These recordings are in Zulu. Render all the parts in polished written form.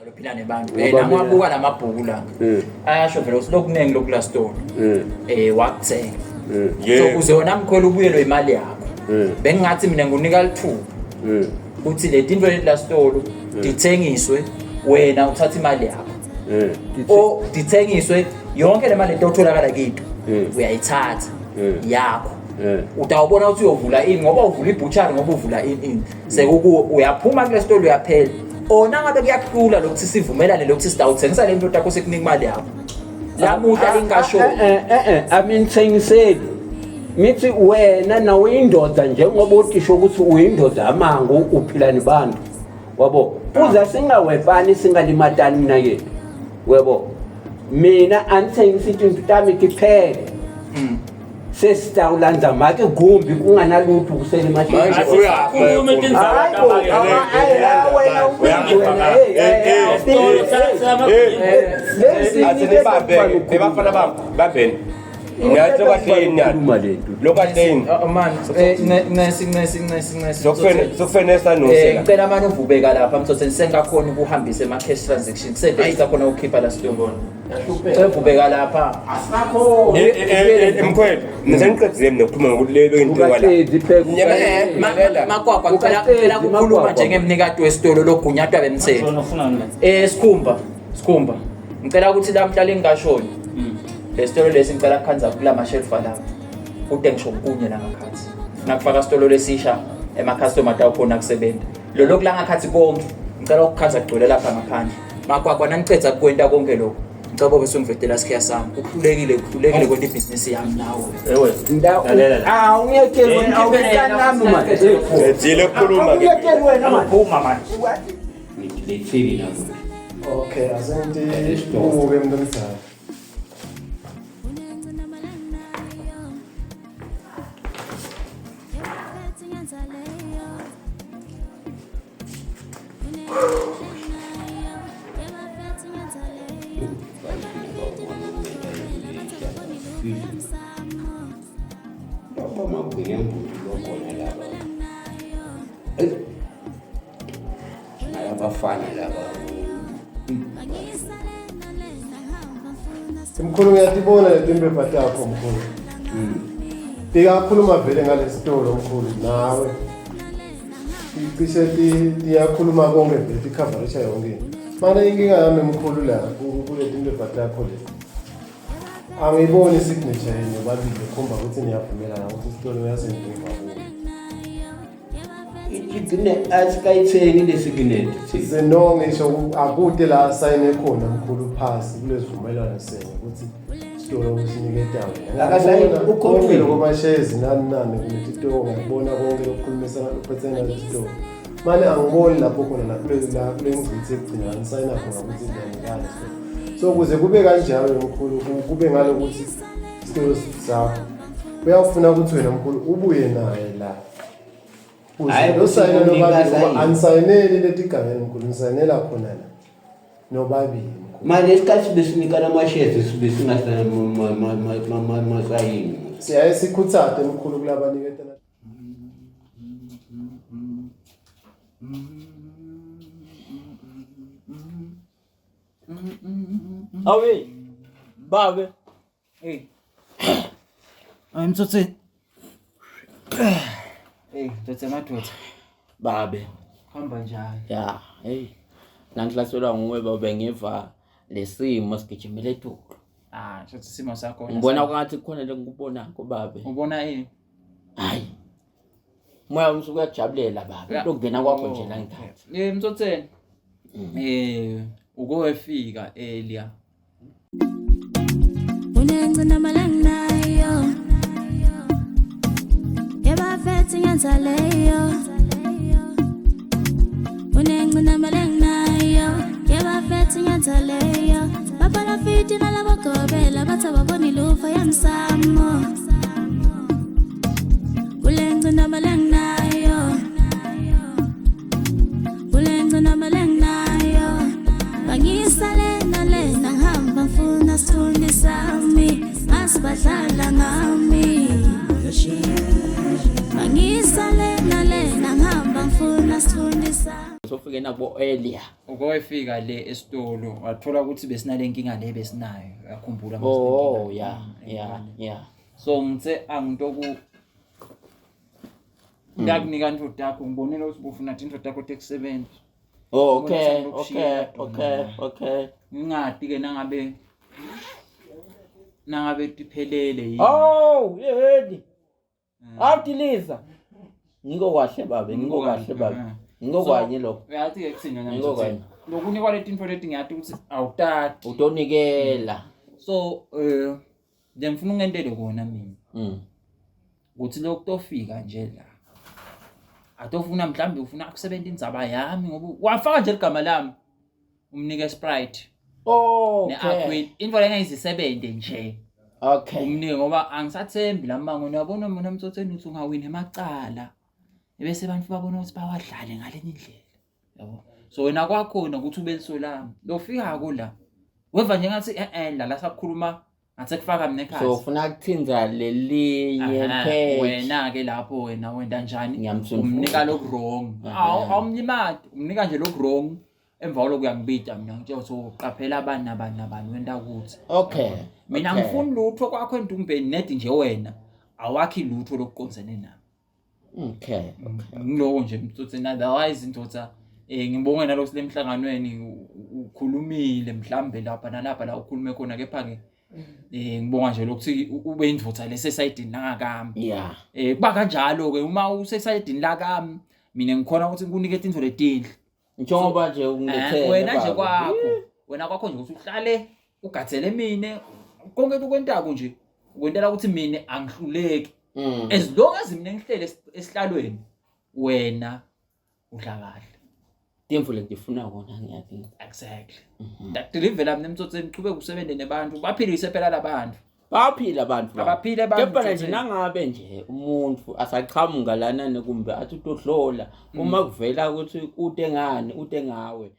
lophila nebantu namabuka namabhuku la ayasho vele usilokuningi lokula store wakuthenga so kuze wona mkhwela ubuyelwe imali yakho bengingathi mina ngunika lithuba uthi le dinto la store dithengiswe wena uthatha imali yakho o dithengiswe yonke le mali etotholakala kitu uyayithatha yakho utawubona ukuthi uyovula ini ngoba uvula ibutchery ngoba uvula ini sekuku uyaphuma kule store uyaphela ona ngabe kuyakhula lokuthi sivumelane lokuthi sitawuthengisa le nto yakho sekunika imali yakho la muntu alingasho thengiseli mithi wena na uyindoda njengoba utisho ukuthi uyindoda amangu uphila nabantu wabo uza singawefani singalimatani mina yethu webo mina anithengisa izinto tami kiphele sesitawulanza make gumbi kunganalutho kusele manje uyakhuluma intindaba bebafana bami babheni ngiyathi kwahleni lokahleni sokufenesa nosela ngicela manje uvubeka lapha mthothe sengakhona ukuhambisa ama cash transactions sefika khona ukukhipha la store uvubeka lapha asikho emkhwelo nisengiqedile mina ukuphuma ngokulelo into wala makwakwa ngicela ukukhuluma njengemnikade wesitolo logunyatwa bemthetho sikhumba ngicela ukuthi lamhla lingashoni lesitolo lesi ngicela kukhanza kula mashelf lapha ude ngisho kunye namakhathi nakufaka isitolo lesisha ema-customer tawukhona kusebenza lo lokula ngakhathi konke ngicela ukukhanza kugcwele lapha ngaphandle makwakwa naniceda kwenta konke lokho ngicela bobe songivedela sikhiya sami kuhlulekile kwenta ibhizinisi yami nawe ewe ungiyekeli wena awukanami manje ejile ukukhuluma ungiyekeli wena manje uma manje ngithini nazo okay asente ubuke mntomzana abafana laba mkhulu ngiyatibona le timbepa takho mkhulu tikakhuluma vele ngalesitolo mkhulu nawe cishe tiyakhuluma konke vele tikhavarisha yonke manje inkinga yami mkhulu la kule timbepa takho le angiyiboni isignature yenu yobabili khomba ukuthi niyavumelana ukuthi isitolo uyasendinga igcine asikayithengi lesignethi seno ngisho akude la asayine khona mkhulu phasi kulezivumelwano sene ukuthi isitolo usiniketayo akasayini ukhokhile ngoba shares nani kulesitolo ngiyabona konke lokukhulumisana lokuphethena lesitolo manje angiboni lapho khona la kule ngizithe egcina ngisayina khona ukuthi ngiyangikala so kuze kube kanjalo mkhulu kube ngalokuthi isitolo sakho uyafuna ukuthi wena mkhulu ubuye naye la hayi usayina nobabili ansayineli letigameni mkhulu nisayinela khona la nobabili manje isikhathi besinikana ama-shares sibe singasayini siyaye sikhuthade mkhulu kulabaniketana awe babe mtsotsi mtsotsi madoda babe hamba njani ya nangihlaselwa nguwe babe ngiva lesimo sigijimele eTulu shothi simo sakho ngibona ukuthi khona lekubonako babe ubona yini hayi moya umsuku uyajabulela babe into kungena kwakho nje la ngikhathi mtsotseni ukowefika earlier unengcina malangnayo yabafethi ngenzaleyo unengcina malangnayo yabafethi ngenzaleyo babala fiti nalabagobela batababoni lufa yamsamo ulengcina malangnayo ulengcina malangnayo bangisale nalena ngihamba ngifuna sithuni sami asibadlala ngami bangisale nalena ngihamba ngifuna sithuni sami sofike nabo earlier. Ukwefika le esitolo wathola ukuthi besinale inkinga le besinayo. Uyakhumbula Oh yeah. So ngithe angitoku ngakunika indoda yakho ngibonela ukuthi bufuna indoda yakho tek7. Oh okay. Ngingadi ke nangabe tiphelele yini. Oh yehedi. Awudiliza. Ngikokahle babe. Ngikokwanye lokho. Uyathi ke kuthina Ngikokwanye. Lokunikwa leti info leti ngiyathi ukuthi awutati. Utonikela. So ngifuna ungentele kona mina. Ukuthi lokutofika nje la. Atofuna mhlambe ufuna ukusebenza indzaba yami ngoba wafaka nje igama lami. Umnike Sprite. Oh okay. Info lengayizisebenze nje. Okay. Umnike ngoba angisathembi lamango uyabona mina Mtsotseni uthi ungawini emacala. Ebese abantu babona ukuthi bawadlale ngalenye indlela. Yabo. So wena kwakhona ukuthi ubeliso lami. Lofika kula. Weva nje ngathi la sakhuluma ngathi kufaka mina ekhaya. So ufuna ukuthinza lelinye page. Wena ke lapho wena wenda njani? Umnika lo wrong. Awumnyimati, umnika nje lo wrong. Emva lokho uyangibida mina ngitshela ukuthi uqaphela abantu wenda ukuthi. Okay. Mina ngifuna lutho kwakho entumbeni nedi nje wena. Awakhi lutho lokuqonzene nami. Okay. Ngiloko nje Mtsotseni otherwise indodza ngibonge nalo silemhlanganweni ukhulumile mhlambe lapha nalapha la ukhulume khona kepha ke ngibonga nje lokuthi ube indvodza lesesayidini lakami. Yeah. Kuba kanjalo ke uma usesayidini lakami mina ngikhona ukuthi ngikunike into letinhle. Njengoba nje ungithele wena nje kwakho nje ukuthi uhlale ugathele mina konke ukwentako nje ukwentela ukuthi mina angihluleki. As long as mina ngihlele esihlalweni wena udla kahle. Temfu lekufuna kona ngiyathi. Exactly. That deliver la Mtsotseni uqhubeka usebenze nebantu baphilise phela labantu. Baphila abantu. Abaphile abantu. Kepha nje nangabe nje umuntu asaqhamuka lana nekumbe athi utohlola uma kuvela ukuthi ude ngani ude ngawe.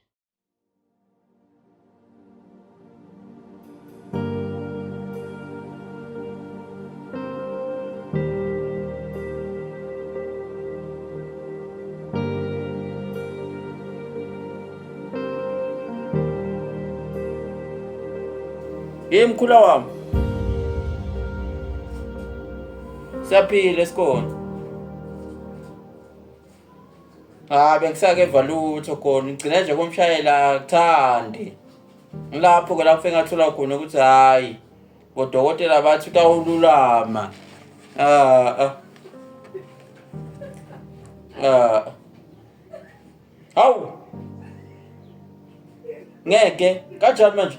Mkhula wami. Siyaphila esikhona. Bengisake evalutho khona ngicina nje komshayela kuthandi. Ngilapho ke lapho engathola khona ukuthi hayi bodokotela bathi utawululama. Hawu. Ngeke kanjani manje?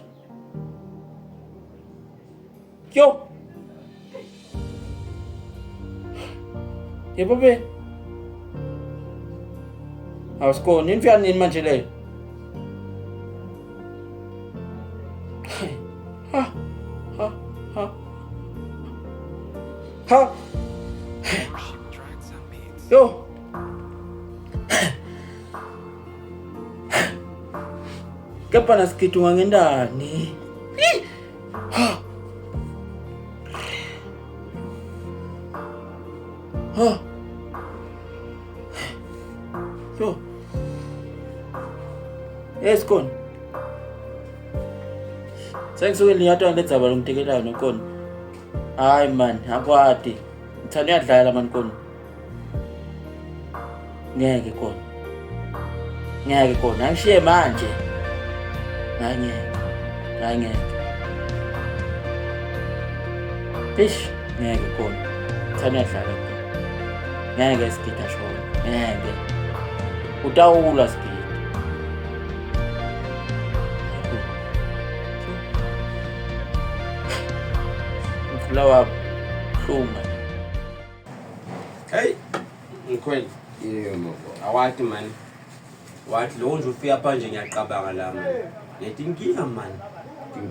Yo. Babe. Awusikoni nifika nini manje le? Ha. Yo. Kapa nasikitunga ngendani. Yo. Esikoni. Sengisuke liyato ngedzaba lomtekelayo nonkoni. Hayi man, akwadi. Ngithanda uyadlala man nkoni. Ngeke kona. Angishiye manje. Ngeke. Fish, ngeke kona. Ngithanda uyadlala. Ngeke sikita shona. Ngeke. Utawula sikita. Mfulawa hluma. Hey, mkhweli. Yebo. Awathi man. Wathi lo nje ufika pha nje ngiyaqabanga la man. Ngetinkinga man.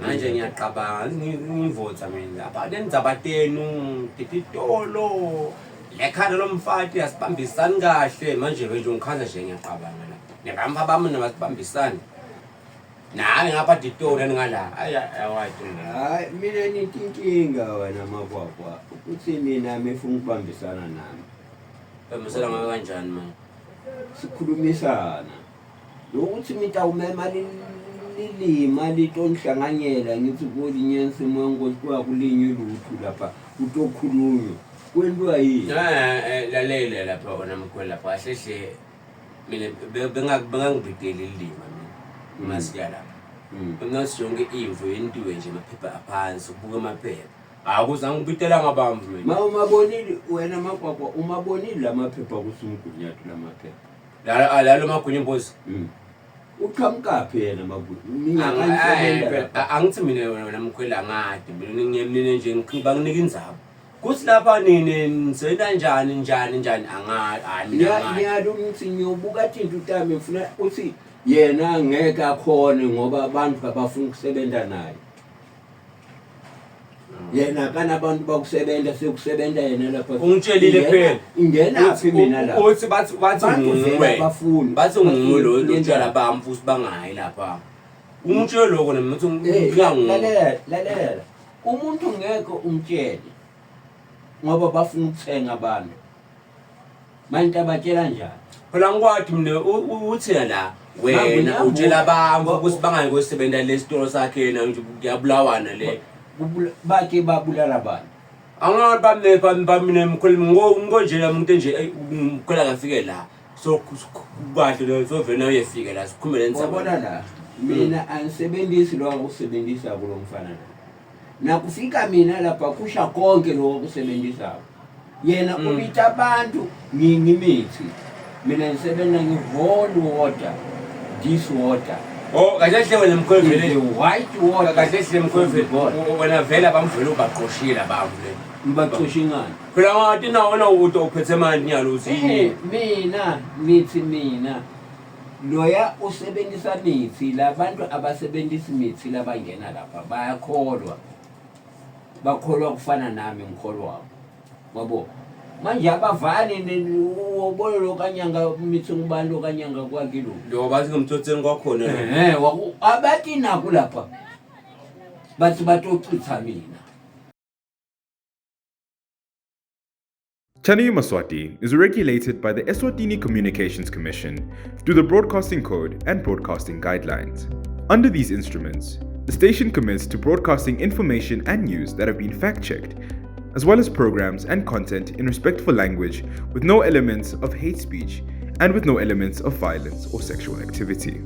Manje ngiyaqabanga ngivotha mina. Lapha nenzabatenu titolo. Lekhanda lomfati asibambisani kahle manje nje ngikhaza nje ngiyaqabanga la. Nebamba bami nabasibambisani. Nawe ngapha titolo ngala. Awathi man. Hayi mina nitinkinga wena makwakwa. Ukuthi mina mefuna ukubambisana nami. Bambisana ngawe kanjani man? Sikhulumisana. lokuthi mina umema lilima litonhlanganyela ngithi kolinye nsimo ngokwa kulinye lutho lapha utokhulunywa kwendwa yini lalela lapha wona mkhwela lapha hlehle mina bengangibhideli ilima mina masiya lapha ngasijonge imvu yentiwe nje amaphepha aphansi ubuke amaphepha akuzange ngibhidela ngabamvu mina umabonile wena makwakwa umabonile lamaphepha kusumgunyathu lamaphepha lalo magunya impozi uqhamukaphi yena magunya angithi mina wena mkhwela angade mina ngiyemnene nje ngibanginika indzaba kuthi lapha nini nisena njani ngiyalo ngithi ngiyobuka thinto utame ufuna uthi yena ngeke akhone ngoba abantu abafuna ukusebenza naye yena kana abantu bakusebenza sekusebenza yena lapha ungitshelile phela ingena phi mina la uthi bathi ngumwe bafuni bathi ngulo utshela bamfu sibangayi lapha ungitshele lokho nami uthi lalela umuntu ngeke umtshele ngoba bafuna ukuthenga abantu manje abatshela njani phela ngikwathi mina uthi la wena utshela bamfu ukusibangayi kwesebenza lesitolo sakhe yena nje kuyabulawana le bakhe babulala abantu angathi bamine mkhulumi ngonje umuntu nje umkhwela kafike la so kwahle so vele uyefika la sikhumele nsabona la mina angisebenzisi lo ukusebenzisa kulo mfana nakufika mina lapha kusha konke lo ukusebenzisa yena ubita abantu ngimithi mina ngisebenza ngivolu water this water kahle wena mkhwevele white water kahle mkhwevele wena vela bamvela ubaqoshila bamvu le ngibaqoshi ngani phela ngathi nawona uto uphethe manje nyalo uthi mina loya usebenzisa mithi labantu abasebenzisa imithi labangena lapha bakholwa kufana nami ngikholwa wabo manje abavani ubona lo kanyanga mithi ngubani lo kanyanga kwakilo lo bathi ngomthotheni kwakhona abathi naku lapha bathi batocitha mina. Channel Maswati is regulated by the Eswatini Communications Commission through the Broadcasting Code and Broadcasting Guidelines. Under these instruments, the station commits to broadcasting information and news that have been fact-checked, as well as programs and content in respectful language with no elements of hate speech and with no elements of violence or sexual activity.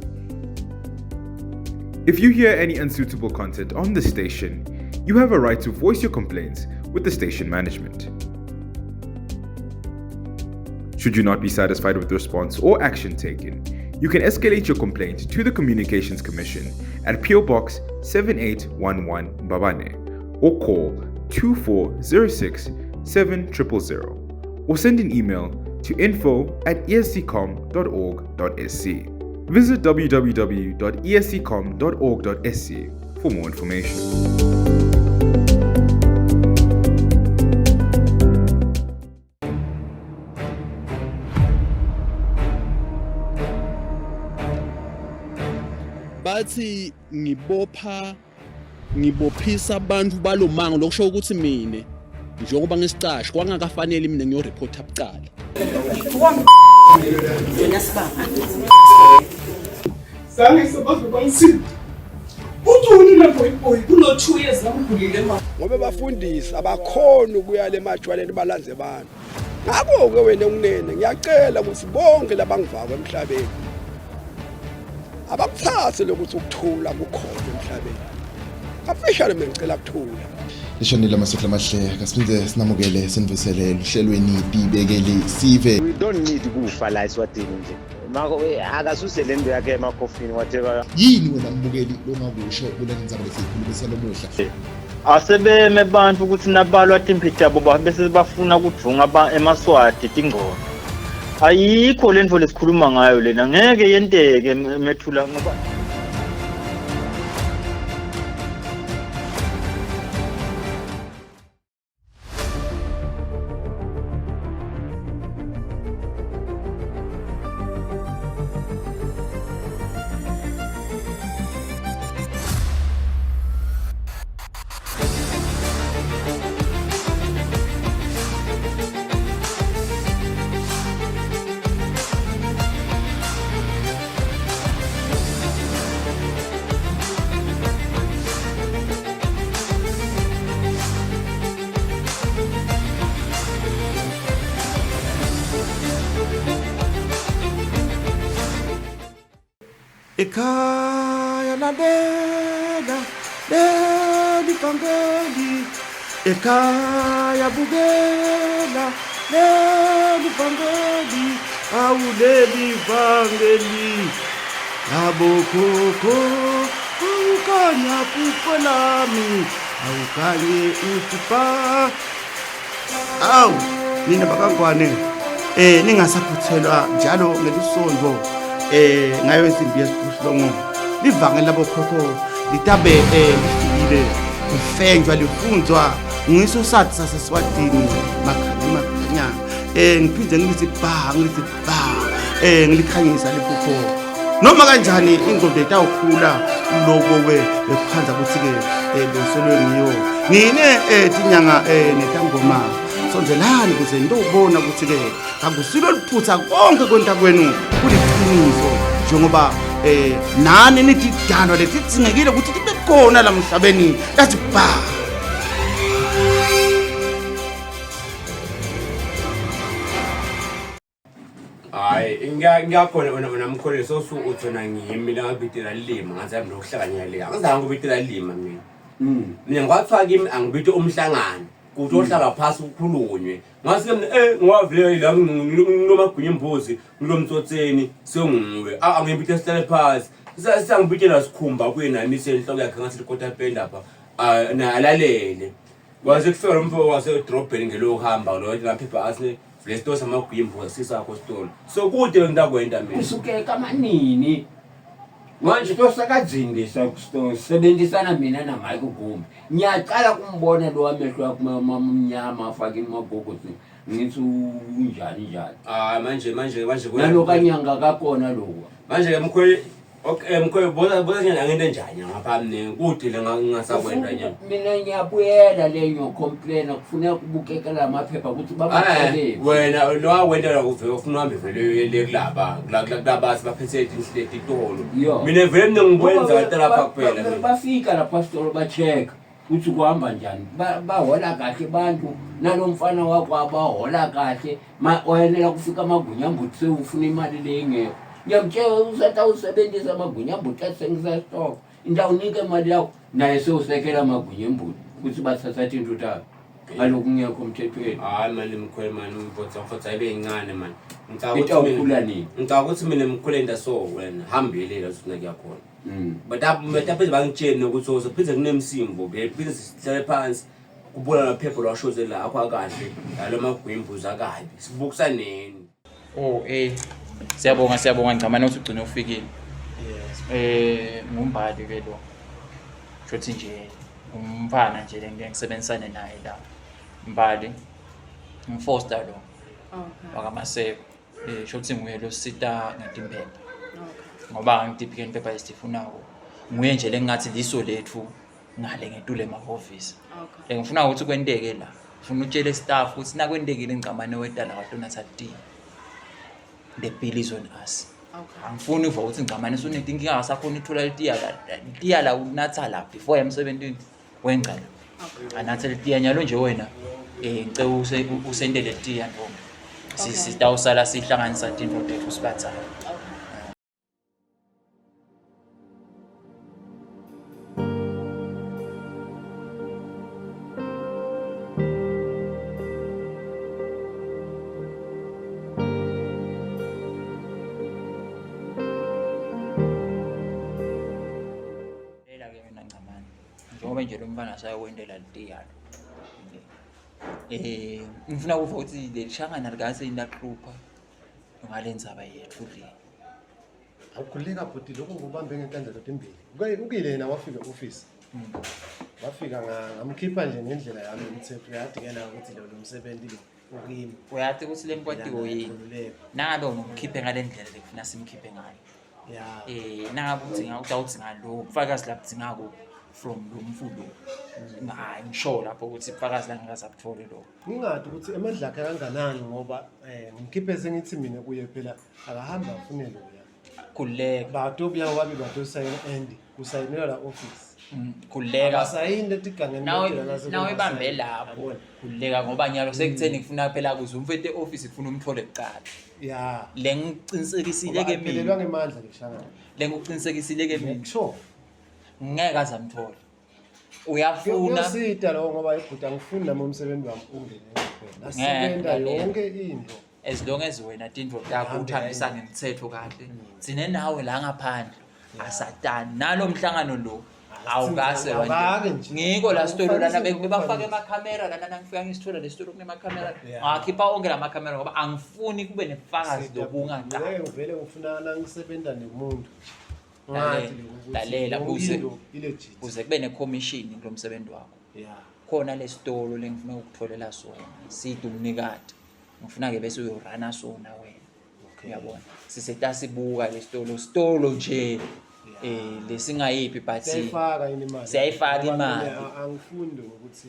If you hear any unsuitable content on the station, you have a right to voice your complaints with the station management. Should you not be satisfied with the response or action taken, you can escalate your complaint to the Communications Commission at PO Box 7811 Mbabane or call 2406 7000 or send an email to info@esccom.org.sc. Visit www.esccom.org.sc for more information. bathi ngibophisa abantu balomango lokusho ukuthi mina njengoba ngisicashi kwangakafanele mina ngiyoreport abucala yena sibanga zange sebazo bangisi uthuni lapho iboy kulo 2 years ngikugulile manje ngoba bafundisi abakhona ukuya le majwaleni balanze abantu ngakho ke wena unene ngiyacela ukuthi bonke labangivaka emhlabeni abakuthathe lokuthi ukuthula kukhona emhlabeni afishane mina ngicela ukuthula lishonile amasokla amahle kasiphinde sinamukele sinivusele uhlelweni ibibekele sive we don't need kufa la eSwatini nje mako akasuse lento yakhe emakhofini whatever yini wena mbukeli longakusho kule ndzaba lesikhulu besalomuhla asebeme abantu ukuthi nabalwa temperature boba bese bafuna ukudvunga emaswati tingqondo ayikho lento lesikhuluma ngayo lena ngeke yenteke methula ngoba lalela leli vangeli ekhaya bukela leli vangeli awuleli vangeli abokhokho awukanya phupho lami awukanye uphupha awu nina bakangwane ningasaphuthelwa njalo ngelisonto ngayo insimbi yesiphuhlongo livangeli labokhokho litabe lifikile lifenjwa lifunzwa ngiso sathi saseswatini makhanya ngiphinde ngilithi ba ngilikhanyisa liphupho noma kanjani ingqondo etawukhula lobo ekuphanza ukuthi-ke besolwe ngiyo nine tinyanga netangoma sonzelani ukuze ndobona ukuthi-ke kakusilo liphutha konke kwenta kwenu kuliqiniso njengoba nani nithi idalwa letidingekile ukuthi libe khona la mhlabeni yathi ba hayi ngiyakhona wena mkhole sosuuthona ngimi la ngibitela lima ngathi yami lokuhlanganyela le angizange ngibitela lima mina ngwafaka kimi angibithe umhlangano kuthi ohlala phasi ukukhulunywe ngase ngwavile la nginomagwinya imbuzi ngilomtsotseni senguwe angibithe sihlale phasi sangibithela sikhumba kuyena senhloko yakhe ngathi ikota penda lapha alalele waze kufika umfo wase drobheni ngelokuhamba lo ngaphepha asine lesto samagwinya imbuzi sisakho stolo so kude ngidakwenda mina usuke kamanini manje tosakadzingisa kusebenzisana mina na Mike Gumbi ngiyaqala kumbona lo wamehlo akumnyama afake imagogosi ngithi unjani manje nalokanyanga kakona lokho manje mkhwe okay mkhwe boza nyana ngento enjani ngapha mne kude le ngingasakwenda nyana mina ngiyabuyela leyo complain kufuneka kubukeka la maphepha ukuthi babathele wena lo wendela kuvela ufuna uhambe vele le kulaba kulabasi baphethe inhleti itolo mina vele ngibwenza kanti lapha kuphela bafika la pastor bacheck uthi kuhamba njani bahola kahle abantu nalomfana wakho abahola kahle wayenela kufika amagunya mbutse ufuna imali lengeke ngiyamtshela usatha usebenzisa amagunya mbutse sengizastop indawunike imali yakho naye sewusekela amagunya mbutse ukuthi bathatha into tayo ngalokhu ngiyakho umthethweni hayi manje mkhwele manje umbotsa mfotsa ibe incane manje ngicabanga ukuthi mina mkhwele ndaso wena hambelela usuna kuyakhona batapheze bangitshene ukuthi uzophize kunemsimbo bephize sihlale phansi kubona laphepha lwashoze la akho akahle yalo magwimbuza akabi sibukusaneni siyabonga ngicamana ukuthi ugcine ufikile ngumbali ke lo shothi nje umfana nje ngeke ngisebenzisane naye la mbali umfoster lo wakamaseko shothi nguye lo sita ngetimpepha ngoba ngitiphike impepha esifunako nguye nje lengathi liso lethu ngale ngetule emahhovisi ngifuna ukuthi kwenteke la ufuna utshele staff ukuthi nakwendekile ngicamane wedala kaDonatha D the bill is on us angifuni uva ukuthi ngicamane sonetinkinga akasakhona ithola litiya la unatha la before emsebentini wengcala anatha litiya nyalo nje wena ngicela usendele litiya ntombi sitawusala sihlanganisa into tethu sibathana nje lo mfana sayawendela litiyalo ngifuna ukuva ukuthi lelishangana likase indaqhupha ngalendzaba yethu le awukhuleka bhuti lokho kubambe ngenkandlela embili ukile yena wafika e-office wafika ngamkhipha nje ngendlela yami umthetho uyadikela ukuthi lo msebenzi lo ukimi uyathi ukuthi le nkwatiwo yini nalo ngikukhiphe ngalendlela lekufuna simkhiphe ngayo nangabe udzinga ukuthi ngalo ubufakazi lapho dzingako from lo mfundo hayi ngisho lapho ukuthi ubufakazi la ngingazabuthola lo ngingadi ukuthi emandla akhe kanganani ngoba ngimkhiphe sengithi mina kuye phela akahamba afune lo khuleka batho buya wabi batho sayina and kusayinela la office khuleka asayinde tigangeni nawe ibambe lapho khuleka ngoba nyalo sekutheni ngifuna phela kuze umfete office kufuna umthole kuqala le ngicinisekisile ke mina pelelwa ngemandla ngishaka le ngicinisekisile ke mina sure ngeke azamthola uyafuna uyosita lo ngoba ibhuti angifuni nami umsebenzi wami ungene kuphela asebenza yonke into as long as wena tindvo takho uthambisa ngemithetho kahle sine nawe la ngaphandle asatani nalo mhlangano lo awukase ngiko la sitolo lana bebafaka emakhamera lana nangifika ngisithola lesitolo kunemakhamera ngakhipha onke la makhamera ngoba angifuni kube nebufakazi lobungaqala vele ngifuna nangisebenza nemuntu lalela uze kube necommission kulomsebenzi wakho khona lesitolo lengifuna ukutholela sona sithi umnikati ngifuna ke bese uyorana sona wena uyabona sisetasibuka lesitolo nje lesingayiphi but siyayifaka imali angifuni ukuthi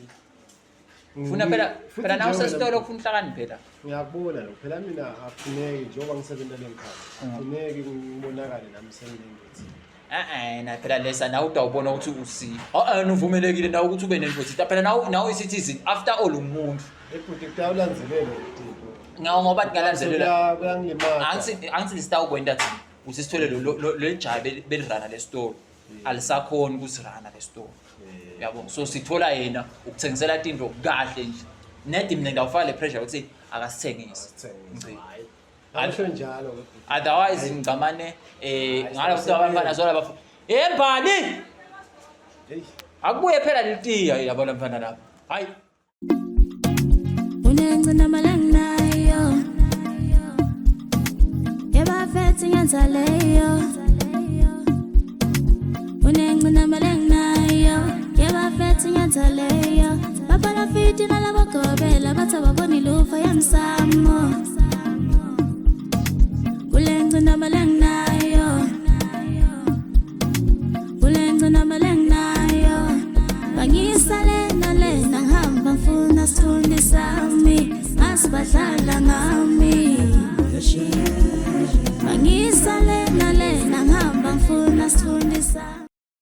ufuna phela nawe sesitolo ufuna uhlakani phela ngiyakubona lo phela mina akufuneki njengoba ngisebenza lemkhaya akufuneki ngibonakale nami sengithi na phela lesa nawe utawubona ukuthi usi uvumelekile nawe ukuthi ube nenvothi phela nawe i-citizen after all umuntu ebhuti kutawulandzelela ngawo ngoba tingalandzelela kuyangilimaza angithi lisitawukwenta thina usisithole lelijayi belirana lesitolo alisakhona ukusirana lesitolo yabo so sithola yena ukuthengisela tinto kahle nje nedi mina ngawufaka le pressure ukuthi akasithengise asho njalo otherwise ngicamane ngalo futhi abafana zola bafu mbali akubuye phela litiya yabona mfana lapha hayi unengcina malangnayo yabafethi ngenzaleyo unengcina malangnayo yabafethi ngenzaleyo bafana fiti nalabagobela bathi ababoni lufa yamsamo ulengcina malangnayo ulengcina malangnayo bangisale nalena ngihamba ngifuna sithundi sami asibadlala ngami bangisale nalena ngihamba ngifuna sithundi sami